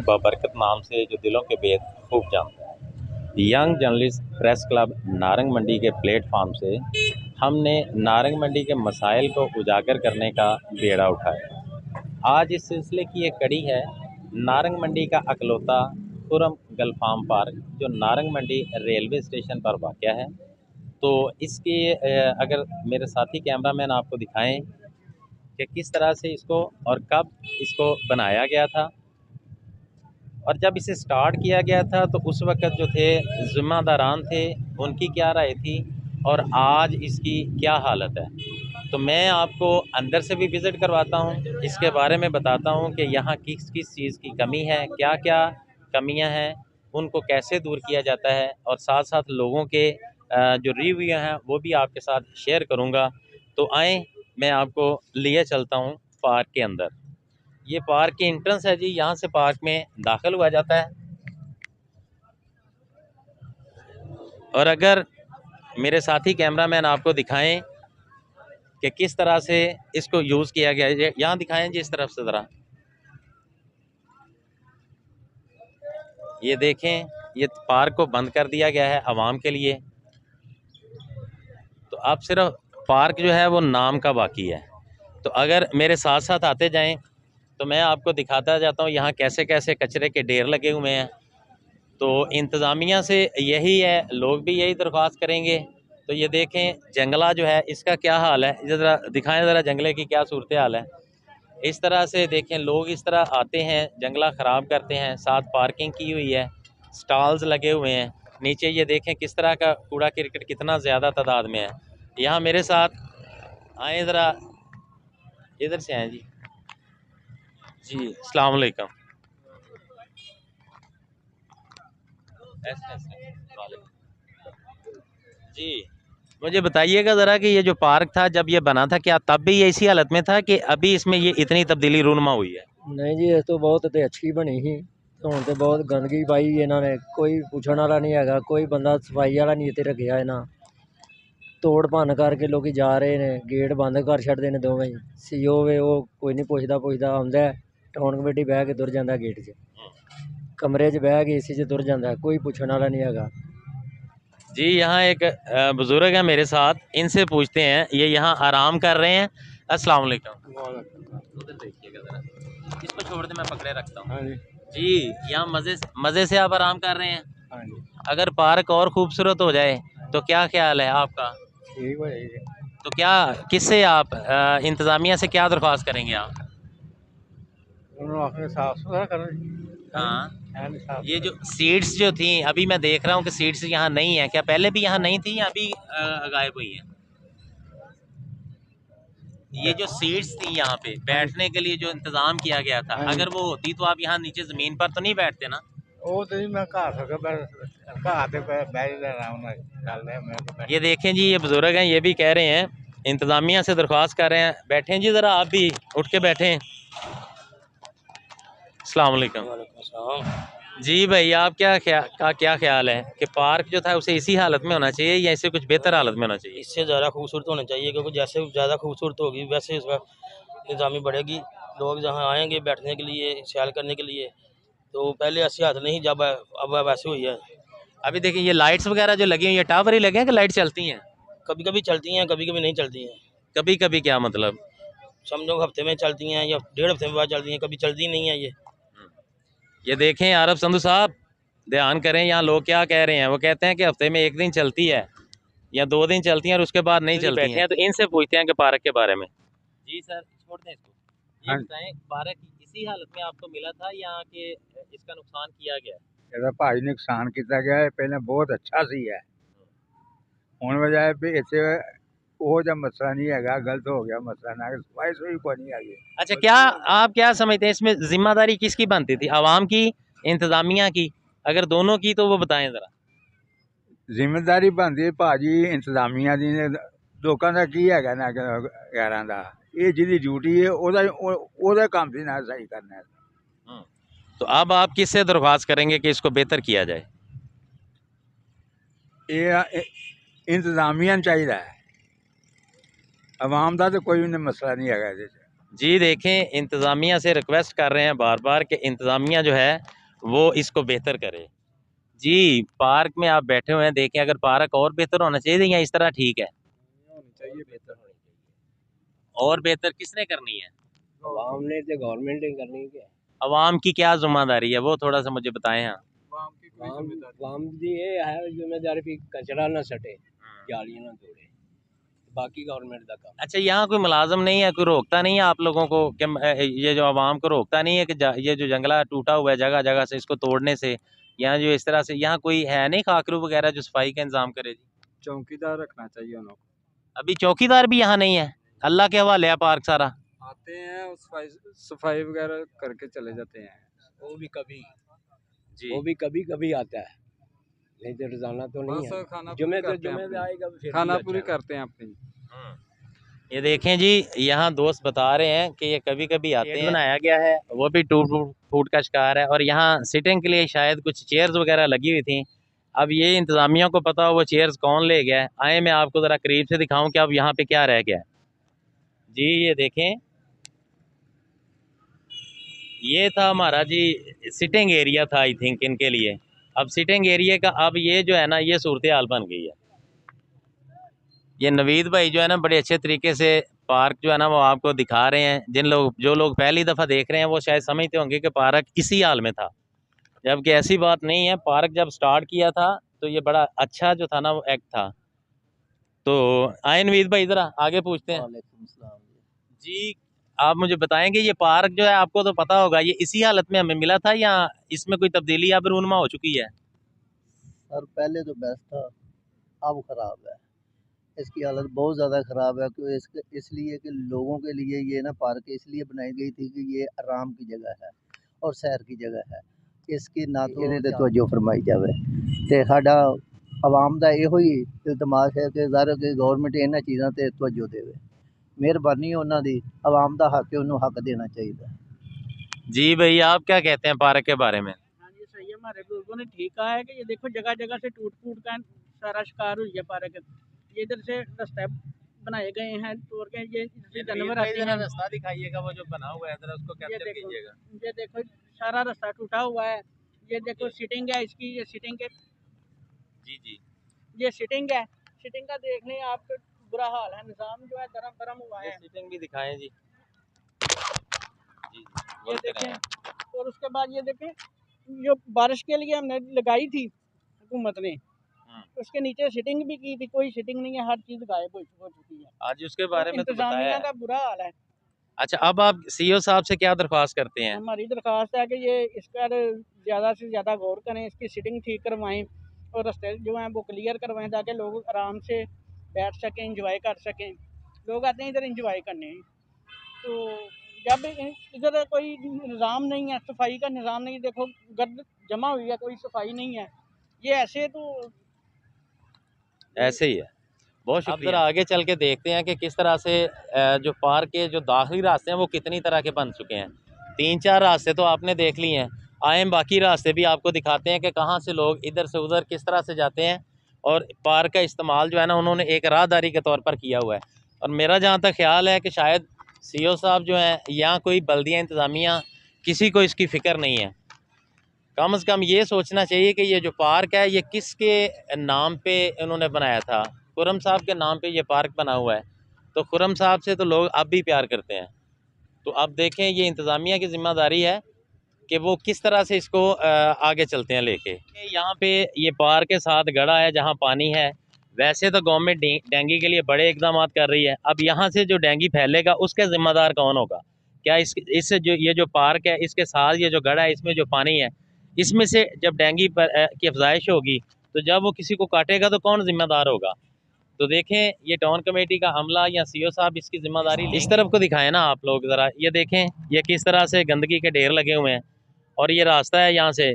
बाबरकत नाम से जो दिलों के भेद खूब जानता है। Young journalist press club Narang Mandi के प्लेटफार्म से हमने नारंग मंडी के मसाइल को उजागर करने का बेड़ा उठाया। आज इस सिलसिले की एक कड़ी है नारंग मंडी का अकलौता खुरम गलफाम पार्क, जो नारंग मंडी रेलवे स्टेशन पर वाक़या है। तो इसके अगर मेरे साथी कैमरामैन आपको दिखाएं कि किस तरह से इसको और कब इसको बनाया गया था, और जब इसे स्टार्ट किया गया था तो उस वक़्त जो थे ज़िम्मेदारान थे उनकी क्या राय थी, और आज इसकी क्या हालत है। तो मैं आपको अंदर से भी विज़िट करवाता हूँ, इसके बारे में बताता हूँ कि यहाँ किस किस चीज़ की कमी है, क्या क्या कमियाँ हैं, उनको कैसे दूर किया जाता है, और साथ साथ लोगों के जो रिव्यू हैं वो भी आपके साथ शेयर करूँगा। तो आएँ, मैं आपको लिए चलता हूँ पार्क के अंदर। ये पार्क की एंट्रेंस है जी, यहाँ से पार्क में दाखिल हुआ जाता है। और अगर मेरे साथी कैमरामैन आपको दिखाएं कि किस तरह से इसको यूज़ किया गया है, यहाँ दिखाएं जी इस तरफ से ज़रा। ये देखें, ये पार्क को बंद कर दिया गया है आवाम के लिए। तो अब सिर्फ पार्क जो है वो नाम का बाकी है। तो अगर मेरे साथ साथ आते जाएं तो मैं आपको दिखाता जाता हूँ यहाँ कैसे कैसे कचरे के ढेर लगे हुए हैं। तो इंतज़ामिया से यही है, लोग भी यही दरख्वास्त करेंगे। तो ये देखें जंगला जो है इसका क्या हाल है, ज़रा दिखाएं ज़रा जंगले की क्या सूरत हाल है। इस तरह से देखें, लोग इस तरह आते हैं, जंगला ख़राब करते हैं। साथ पार्किंग की हुई है, स्टॉल्स लगे हुए हैं। नीचे ये देखें किस तरह का कूड़ा करकट कितना ज़्यादा तादाद में है। यहाँ मेरे साथ आए ज़रा, इधर से आएँ जी। जी अस्सलाम वालेकुम। जी मुझे बताइएगा ज़रा कि ये जो पार्क था जब ये बना था, क्या तब भी ये इसी हालत में था कि अभी इसमें ये इतनी तब्दीली रूनमा हुई है? नहीं जी, इस तो बहुत अच्छी बनी ही। ਹੁਣ ਤੇ ਬਹੁਤ ਗੰਦਗੀ ਪਾਈ ਇਹਨਾਂ ਨੇ, ਕੋਈ ਪੁੱਛਣ ਵਾਲਾ ਨਹੀਂ ਹੈਗਾ, ਕੋਈ ਬੰਦਾ ਸਫਾਈ ਵਾਲਾ ਨਹੀਂ ਇੱਥੇ ਰੱਖਿਆ। ਇਹਨਾਂ ਤੋੜ ਭੰਨ ਕਰਕੇ ਲੋਕੀ ਜਾ ਰਹੇ ਨੇ, ਗੇਟ ਬੰਦ ਕਰ ਛੱਡਦੇ ਨੇ ਦੋਵੇਂ। ਸੀਓ ਵੇ ਉਹ ਕੋਈ ਨਹੀਂ ਪੁੱਛਦਾ ਆਉਂਦਾ, ਟਾਊਨ ਕਮੇਟੀ ਬਹਿ ਕੇ ਤੁਰ ਜਾਂਦਾ ਗੇਟ 'ਚ, ਕਮਰੇ 'ਚ ਬਹਿ ਕੇ ਏਸੀ 'ਚ ਤੁਰ ਜਾਂਦਾ, ਕੋਈ ਪੁੱਛਣ ਵਾਲਾ नहीं हैगा। जी यहाँ एक बुज़ुर्ग है मेरे साथ, इनसे पूछते हैं, ये यहाँ आराम कर रहे हैं। अस्सलाम वालेकुम। उधर देखिएगा ज़रा, इसको छोड़ दे, मैं पकड़े रखता हूँ। हाँ जी, जी यहाँ मज़े से आप आराम कर रहे हैं। हाँ जी, अगर पार्क और खूबसूरत हो जाए तो क्या ख्याल है आपका? ठीक हो जाएगी। तो क्या किससे आप इंतज़ामिया से क्या दरख्वास्त करेंगे आप? उन्होंने अपने साफ सुथरा करना। हाँ, ये जो सीट्स जो थी, अभी मैं देख रहा हूँ कि सीट्स यहाँ नहीं है, क्या पहले भी यहाँ नहीं थी या अभी गायब हुई हैं? ये जो सीट्स थी यहाँ पे बैठने के लिए जो इंतजाम किया गया था, अगर वो होती तो आप यहाँ नीचे जमीन पर तो नहीं बैठते ना? ਉਹ ਤੇ ਮੈਂ ਘਰ ਤੇ ਬਹਿ ਆਰਾਮ ਨਾਲ ਚੱਲਦੇ ਆ। मैं ये देखें जी, ये बुजुर्ग हैं, ये भी कह रहे हैं, इंतजामिया से दरख्वास्त कर रहे हैं। बैठें जी ज़रा, आप भी उठ के बैठें। अस्सलाम वालेकुम। जी भाई, आप क्या ख्याल है कि पार्क जो था उसे इसी हालत में होना चाहिए या इसे कुछ बेहतर हालत में होना चाहिए? इससे ज़्यादा खूबसूरत होना चाहिए, क्योंकि जैसे ज़्यादा खूबसूरत होगी वैसे इसका निज़ामी बढ़ेगी। लोग जहाँ आएंगे बैठने के लिए, सैर करने के लिए, तो पहले ऐसी हालत नहीं जब अब वैसे हुई है। अभी देखिए ये लाइट्स वगैरह जो लगी हुई है, टावर ही लगे हैं कि लाइट चलती हैं? कभी कभी चलती हैं, कभी कभी नहीं चलती हैं। कभी कभी क्या मतलब? समझो हफ्ते में चलती हैं या 1.5 हफ्ते में बाद चलती हैं, कभी चलती नहीं है ये देखें आरब संधू साहब, ध्यान करें यहाँ लोग क्या कह रहे हैं। वो कहते हैं कि हफ्ते में 1 दिन चलती है या 2 दिन चलती हैं और उसके बाद नहीं चलती हैं। तो इनसे पूछते हैं कि पार्क के बारे में। जी सर, छोड़ दें इसको। ये बताएं, पार्क इसी हालत में आपको मिला था या कि इसका नुकसान किया गया? ਇਹਦਾ ਭਾਈ ਨੁਕਸਾਨ ਕੀਤਾ ਗਿਆ ਹੈ। ਪਹਿਲਾਂ ਬਹੁਤ ਅੱਛਾ ਸੀ ਹੈ, ਹੁਣ ਵਜਾਏ ਵੀ ਇੱਥੇ ਉਹ ਜਿਹਾ ਮਸਲਾ ਨਹੀਂ ਹੈਗਾ, ਗਲਤ ਹੋ ਗਿਆ ਮਸਲਾ ना, सफाई सुई को नहीं है। अच्छा, क्या आप क्या समझते हैं इसमें जिम्मेदारी किसकी बनती थी, आवाम की, इंतजामिया की? अगर दोनों की तो वो बताएं ज़रा। ਜ਼ਿੰਮੇਦਾਰੀ ਬਣਦੀ ਭਾਜੀ ਇੰਤਜ਼ਾਮੀਆਂ ਦੀ ਨੇ। ਲੋਕਾਂ ਦਾ ਕੀ ਹੈਗਾ ਨਾ ਗੈਰਾਂ ਦਾ, ਇਹ ਜਿਹਦੀ ਡਿਊਟੀ ਹੈ ਉਹਦਾ ਕੰਮ ਸੀ ਨਾ ਸਹੀ करना। तो अब आप किससे दरख्वास्त करेंगे कि इसको बेहतर किया जाए? ਇਹ ਇੰਤਜ਼ਾਮੀਆਂ ਨੂੰ ਚਾਹੀਦਾ ਹੈ, आवाम का तो कोई भी मसला नहीं है। जी देखें, इंतज़ामिया से रिक्वेस्ट कर रहे हैं बार बार कि इंतज़ामिया जो है वो इसको बेहतर करे। जी, पार्क में आप बैठे हुए हैं, देखें अगर पार्क और बेहतर होना चाहिए या इस तरह ठीक है? होनी चाहिए, बेहतर होनी चाहिए। और बेहतर किसने करनी है? आवाम ने तो गवर्नमेंट ने करनी है। अवाम की क्या ज़िम्मेदारी है, वो थोड़ा-सा मुझे बताएँ हाँ। आवाम की ये है जिम्मेदारी भी कचरा ना सटे, जालियां ना तोड़े, बाकी गवर्नमेंट का काम। अच्छा, यहाँ कोई मुलाज़िम नहीं है, कोई रोकता नहीं है आप लोगों को कि ये जो अवाम को रोकता नहीं है कि ये जो जंगला टूटा हुआ है जगह-जगह से इसको तोड़ने से, या जो इस तरह से यहाँ कोई है नहीं खाकरू वगैरह जो सफाई का इंतज़ाम करे जी? चौकीदार रखना चाहिए उनको। अभी चौकीदार भी यहाँ नहीं है, अल्लाह के हवाले है पार्क सारा। आते हैं सफाई सफाई वगैरह करके चले जाते हैं, वो भी कभी जी। वो भी कभी कभी आता है, नहीं तो रोजाना तो नहीं है। खाना जुमे पे आएगा फिर खाना भी पूरी अच्छा करते हैं अपनी। ये देखें जी, यहाँ दोस्त बता रहे हैं कि ये कभी-कभी आते हैं। बनाया गया है, वो भी टूट फूट का शिकार है और यहाँ सिटिंग के लिए शायद कुछ चेयर्स वगैरह लगी हुई थी। अब ये इंतज़ामिया को पता हो वो चेयर्स कौन ले गया है। आए मैं आपको ज़रा करीब से दिखाऊं कि अब यहाँ पे क्या रह गया है। जी ये देखें, ये था हमारा जी सिटिंग एरिया था आई थिंक इनके लिए। अब सिटिंग एरिया का अब ये जो है ना ये सूरत हाल बन गई है। ये नवीद भाई जो है ना बड़े अच्छे तरीके से पार्क जो है ना वो आपको दिखा रहे हैं। जो लोग पहली दफ़ा देख रहे हैं वो शायद समझते होंगे कि पार्क इसी हाल में था, जबकि ऐसी बात नहीं है। पार्क जब स्टार्ट किया था तो ये बड़ा अच्छा जो था ना वो एक्ट था। तो आए नवीद भाई ज़रा आगे पूछते हैं। जी आप मुझे बताएंगे ये पार्क जो है आपको तो पता होगा ये इसी हालत में हमें मिला था या इसमें कोई तब्दीली अब रूनमा हो चुकी है? सर पहले तो बेस्ट था, अब ख़राब है। इसकी हालत बहुत ज़्यादा ख़राब है क्योंकि इसलिए कि लोगों के लिए ये ना पार्क इसलिए बनाई गई थी कि ये आराम की जगह है और सैर की जगह है। इसकी ना तो ਇਹਦੇ ਤੇ ਤਵੱਜੋ ਫਰਮਾਈ ਜਾਵੇ ਤੇ ਸਾਡਾ ਆਵਾਮ ਦਾ ਇਹੋ ਹੀ ਇਲਤਮਾਸ ਹੈ ਕਿ ਜ਼ਾਹਿਰ ਕਿ ਗਵਰਨਮੈਂਟ ਇਹਨਾਂ ਚੀਜ਼ਾਂ ਤੇ ਤਵੱਜੋ ਦੇਵੇ। ਮਿਹਰਬਾਨੀ ਉਹਨਾਂ ਦੀ, ਆਵਾਮ ਦਾ ਹੱਕ ਹੈ ਉਹਨੂੰ ਹੱਕ ਦੇਣਾ ਚਾਹੀਦਾ। जी भैया आप क्या कहते हैं पार्क के बारे में? हाँ जी सही है, हमारे बुजुर्गों ने ठीक कहा है कि ये देखो जगह जगह से टूट फूट का सारा शिकार हुई है पार्क। ये इधर से रास्ते बनाए गए हैं तोड़ के, ये इधर से जानवर आते हैं। रास्ता दिखाइएगा वो जो बना हुआ है जरा उसको कैप्चर कीजिएगा। ये देखो सारा रास्ता टूटा हुआ है। ये देखो सिटिंग है इसकी, ये सिटिंग के जी जी ये सिटिंग है, सिटिंग का देखने आपको बुरा हाल है। निज़ाम जो है गरम गरम हुआ है। सिटिंग भी दिखाएं जी। जी ये देखें और उसके बाद ये देखें जो बारिश के लिए हमने लगाई थी हुकूमत ने, उसके नीचे सिटिंग भी की थी, कोई सिटिंग नहीं है, हर चीज़ गायब हो चुकी है। आज उसके बारे में तो बताया इंतजामिया है। का बुरा हाल है। अच्छा अब आप सीईओ साहब से क्या दरख्वास्त करते हैं? हमारी दरख्वास्त है कि ये इस पर ज़्यादा से ज़्यादा गौर करें, इसकी सिटिंग ठीक करवाएं और रास्ते जो हैं वो क्लियर करवाएं ताकि लोग आराम से बैठ सकें, इंजॉय कर सकें। लोग आते हैं इधर इंजॉय करने, तो जब इधर कोई निज़ाम नहीं है, सफाई का निज़ाम नहीं, देखो गर्द जमा हुई है, कोई सफाई नहीं है, ये ऐसे तो ऐसे ही है। बहुत शुक्रिया। अब जरा आगे चल के देखते हैं कि किस तरह से जो पार्क के जो दाखिली रास्ते हैं वो कितनी तरह के बन चुके हैं। 3-4 रास्ते तो आपने देख लिए हैं, आए बाकी रास्ते भी आपको दिखाते हैं कि कहाँ से लोग इधर से उधर किस तरह से जाते हैं और पार्क का इस्तेमाल जो है ना उन्होंने एक राहदारी के तौर पर किया हुआ है। और मेरा जहाँ तक ख्याल है कि शायद सीईओ साहब जो हैं या कोई बल्दिया इंतज़ामिया किसी को इसकी फ़िक्र नहीं है। कम से कम ये सोचना चाहिए कि ये जो पार्क है ये किसके नाम पे उन्होंने बनाया था। खुर्रम साहब के नाम पे ये पार्क बना हुआ है, तो खुर्रम साहब से तो लोग अब भी प्यार करते हैं। तो अब देखें ये इंतज़ामिया की ज़िम्मेदारी है कि वो किस तरह से इसको आगे चलते हैं लेके। यहाँ पे ये पार्क के साथ गड़ा है जहाँ पानी है। वैसे तो गवर्नमेंट डेंगू के लिए बड़े इकदाम कर रही है, अब यहाँ से जो डेंगू फैलेगा उसके ज़िम्मेदार कौन होगा? क्या इससे जो ये जो पार्क है इसके साथ ये जो गड़ा है इसमें जो पानी है इसमें से जब डेंगू की अफजाइश होगी तो जब वो किसी को काटेगा तो कौन ज़िम्मेदार होगा? तो देखें ये टाउन कमेटी का अमला या सीईओ साहब इसकी ज़िम्मेदारी इस तरफ को दिखाएं ना आप लोग ज़रा। ये देखें ये किस तरह से गंदगी के ढेर लगे हुए हैं और ये रास्ता है, यहाँ से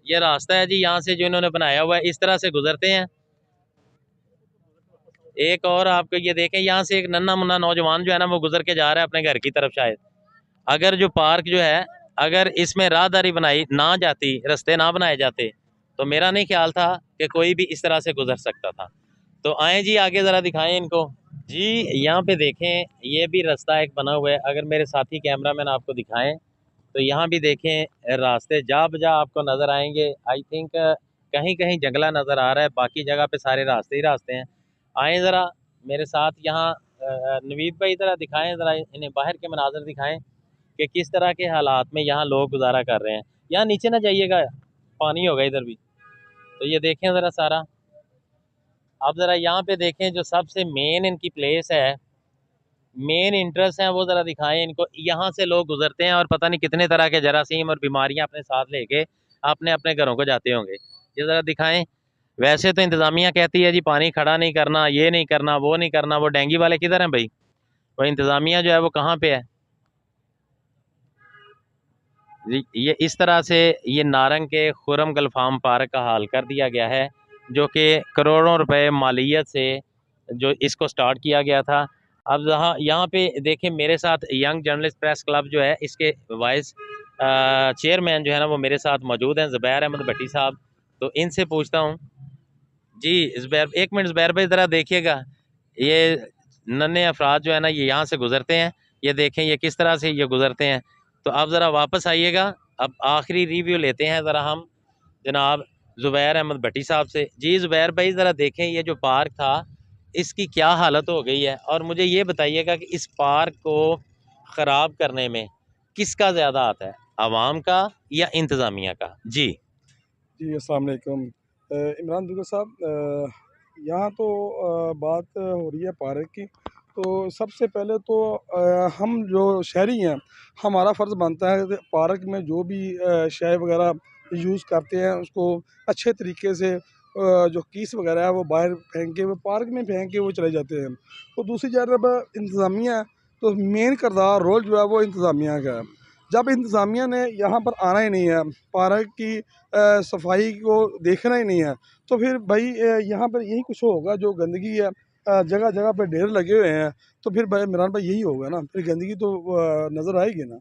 ये रास्ता है जी, यहाँ से जो इन्होंने बनाया हुआ है इस तरह से गुजरते हैं। एक और आपको ये देखें यहाँ से एक नन्ना मुन्ना नौजवान जो है ना वो गुजर के जा रहा है अपने घर की तरफ। शायद अगर जो पार्क जो है अगर इसमें राहदारी बनाई ना जाती, रास्ते ना बनाए जाते तो मेरा नहीं ख्याल था कि कोई भी इस तरह से गुजर सकता था। तो आए जी आगे ज़रा दिखाएं इनको। जी यहाँ पे देखें ये भी रास्ता एक बना हुआ है, अगर मेरे साथी कैमरामैन आपको दिखाएं तो यहाँ भी देखें रास्ते जा बजा आपको नज़र आएंगे। आई थिंक कहीं कहीं जंगला नज़र आ रहा है, बाकी जगह पे सारे रास्ते ही रास्ते हैं। आएँ ज़रा मेरे साथ यहाँ, नवीद भाई ज़रा दिखाएं, ज़रा इन्हें बाहर के मनाजर दिखाएं कि किस तरह के हालात में यहाँ लोग गुजारा कर रहे हैं। यहाँ नीचे ना जाइएगा, पानी होगा इधर भी। तो ये देखें ज़रा सारा, आप ज़रा यहाँ पे देखें जो सबसे मेन इनकी प्लेस है, मेन इंटरेस्ट हैं, वो ज़रा दिखाएं इनको। यहाँ से लोग गुजरते हैं और पता नहीं कितने तरह के जरासीम और बीमारियाँ अपने साथ लेके अपने अपने घरों को जाते होंगे। ये ज़रा दिखाएं। वैसे तो इंतज़ामिया कहती है जी पानी खड़ा नहीं करना, ये नहीं करना, वो नहीं करना। वो डेंगू वाले किधर हैं भाई? वो इंतज़ामिया जो है वो कहाँ पे है जी? ये इस तरह से ये नारंग के खुरम गलफाम पार्क का हाल कर दिया गया है, जो कि करोड़ों रुपए मालियत से जो इसको स्टार्ट किया गया था। अब यहाँ पे देखें मेरे साथ यंग जर्नलिस्ट प्रेस क्लब जो है इसके वाइस चेयरमैन जो है ना वो मेरे साथ मौजूद हैं, ज़ुबैर अहमद भट्टी साहब। तो इनसे पूछता हूँ जी। ज़ुबैर, एक मिनट ज़ुबैर भाई ज़रा देखिएगा, ये नन्हे अफराद जो है ना ये यहाँ से गुज़रते हैं, ये देखें ये किस तरह से ये गुज़रते हैं। तो आप ज़रा वापस आइएगा, अब आखिरी रिव्यू लेते हैं ज़रा हम जनाब ज़ुबैर अहमद भट्टी साहब से। जी ज़ुबैर भाई ज़रा देखें ये जो पार्क था इसकी क्या हालत हो गई है, और मुझे ये बताइएगा कि इस पार्क को ख़राब करने में किसका ज़्यादा हाथ है, आवाम का या इंतज़ामिया का? जी अस्सलाम वालेकुम। इमरान दुगर साहब, यहाँ तो बात हो रही है पार्क की। तो सबसे पहले तो हम जो शहरी हैं हमारा फ़र्ज़ बनता है कि पार्क में जो भी शय वगैरह यूज़ करते हैं उसको अच्छे तरीके से जो कीस वगैरह है वो बाहर फेंक के, वो पार्क में फेंक के वो चले जाते हैं। तो दूसरी जानब इंतज़ामिया, तो मेन किरदार रोल जो है वो इंतज़ामिया का है। जब इंतज़ामिया ने यहाँ पर आना ही नहीं है, पार्क की सफाई को देखना ही नहीं है, तो फिर भाई यहाँ पर यही कुछ होगा। जो गंदगी है जगह जगह पर ढेर लगे हुए हैं, तो फिर भाई इमरान भाई यही होगा ना, फिर गंदगी तो नज़र आएगी ना।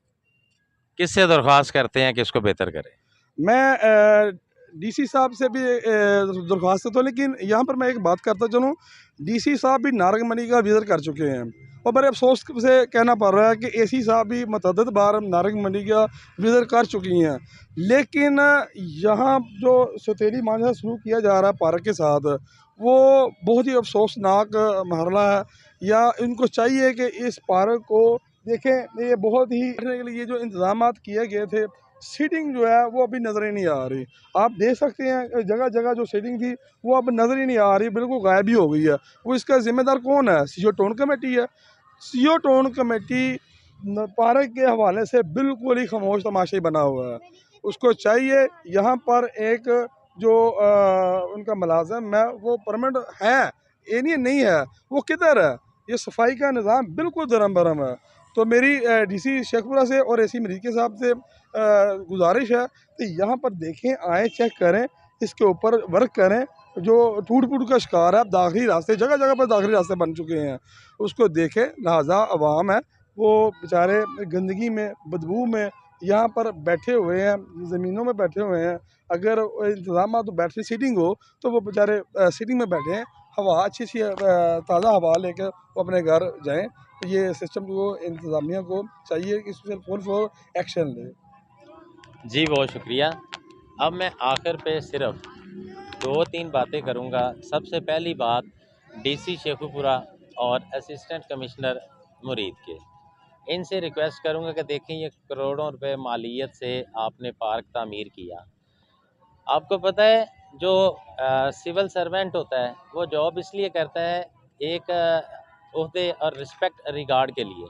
किससे दरख्वास्त करते हैं कि इसको बेहतर करें? मैं डीसी साहब से भी दरख्वास्त तो, लेकिन यहाँ पर मैं एक बात करता चलूँ, डीसी साहब भी नारंग मंडी का विज़िट कर चुके हैं और बड़े अफसोस से कहना पड़ रहा है कि एसी साहब भी मतअद्दिद बार नारंग मंडी का विज़िट कर चुकी हैं, लेकिन यहाँ जो सौतेली मांझा शुरू किया जा रहा है पार्क के साथ, वो बहुत ही अफसोसनाक मरहला है। या इनको चाहिए कि इस पार्क को देखें, ये बहुत ही बैठने के लिए जो इंतज़ाम किए गए थे, सीटिंग जो है वो अभी नज़र ही नहीं आ रही। आप देख सकते हैं जगह जगह जो सीटिंग थी वो अब नज़र ही नहीं आ रही, बिल्कुल गायब ही हो गई है। वो इसका ज़िम्मेदार कौन है? सीओ टाउन कमेटी है। सीओ टाउन कमेटी पार्क के हवाले से बिल्कुल ही खामोश तमाशाई बना हुआ है। उसको चाहिए यहाँ पर एक जो उनका मुलाज़िम है वो परमानेंट है, एलियन नहीं है, वो किधर है? ये सफाई का निज़ाम बिल्कुल दरम बरम है। तो मेरी डीसी शेखपुरा से और एसी मरीके साहब से गुजारिश है कि यहाँ पर देखें, आएँ, चेक करें, इसके ऊपर वर्क करें। जो टूट फूट का शिकार है, अब दाखिली रास्ते जगह जगह पर दाखिली रास्ते बन चुके हैं, उसको देखें। लिहाजा अवाम है वो बेचारे गंदगी में, बदबू में यहाँ पर बैठे हुए हैं, ज़मीनों में बैठे हुए हैं। अगर इंतज़ाम तो बैठने सीटिंग हो तो वो बेचारे सीटिंग में बैठे हैं, हवा अच्छी सी ताज़ा हवा लेकर वो अपने घर जाएँ। तो ये सिस्टम को इंतज़ामिया को चाहिए कि इस पर फुल एक्शन ले। जी बहुत शुक्रिया। अब मैं आखिर पे सिर्फ 2-3 बातें करूँगा। सबसे पहली बात डीसी शेखुपुरा और असिस्टेंट कमिश्नर मुरीद के, इनसे रिक्वेस्ट करूँगा कि देखें ये करोड़ों रुपए मालियत से आपने पार्क तामीर किया। आपको पता है जो सिविल सर्वेंट होता है वो जॉब इसलिए करता है एक ओहदे और रिस्पेक्ट रिगार्ड के लिए,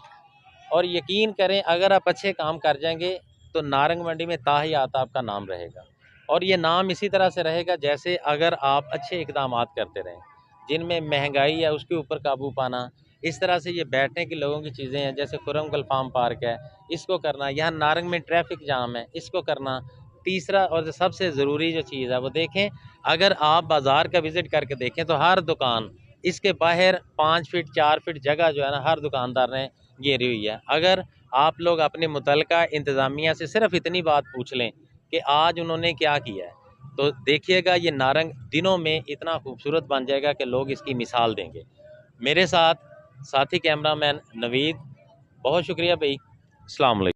और यकीन करें अगर आप अच्छे काम कर जाएंगे तो नारंग मंडी में ताहियात आपका नाम रहेगा। और ये नाम इसी तरह से रहेगा जैसे अगर आप अच्छे इक़दामात करते रहें, जिनमें महंगाई है उसके ऊपर काबू पाना, इस तरह से ये बैठने की लोगों की चीज़ें हैं, जैसे खुरम गलफाम पार्क है इसको करना, यहाँ नारंग में ट्रैफिक जाम है इसको करना। तीसरा और सबसे ज़रूरी जो चीज़ है वो देखें, अगर आप बाज़ार का विज़िट करके देखें तो हर दुकान इसके बाहर 5 फीट 4 फीट जगह जो है ना हर दुकानदार ने घेरी हुई है। अगर आप लोग अपने मुतल्लिका इंतज़ामिया से सिर्फ इतनी बात पूछ लें कि आज उन्होंने क्या किया है, तो देखिएगा ये नारंग दिनों में इतना खूबसूरत बन जाएगा कि लोग इसकी मिसाल देंगे। मेरे साथ साथी कैमरामैन नवीद, बहुत शुक्रिया भाई। अस्सलाम वालेकुम।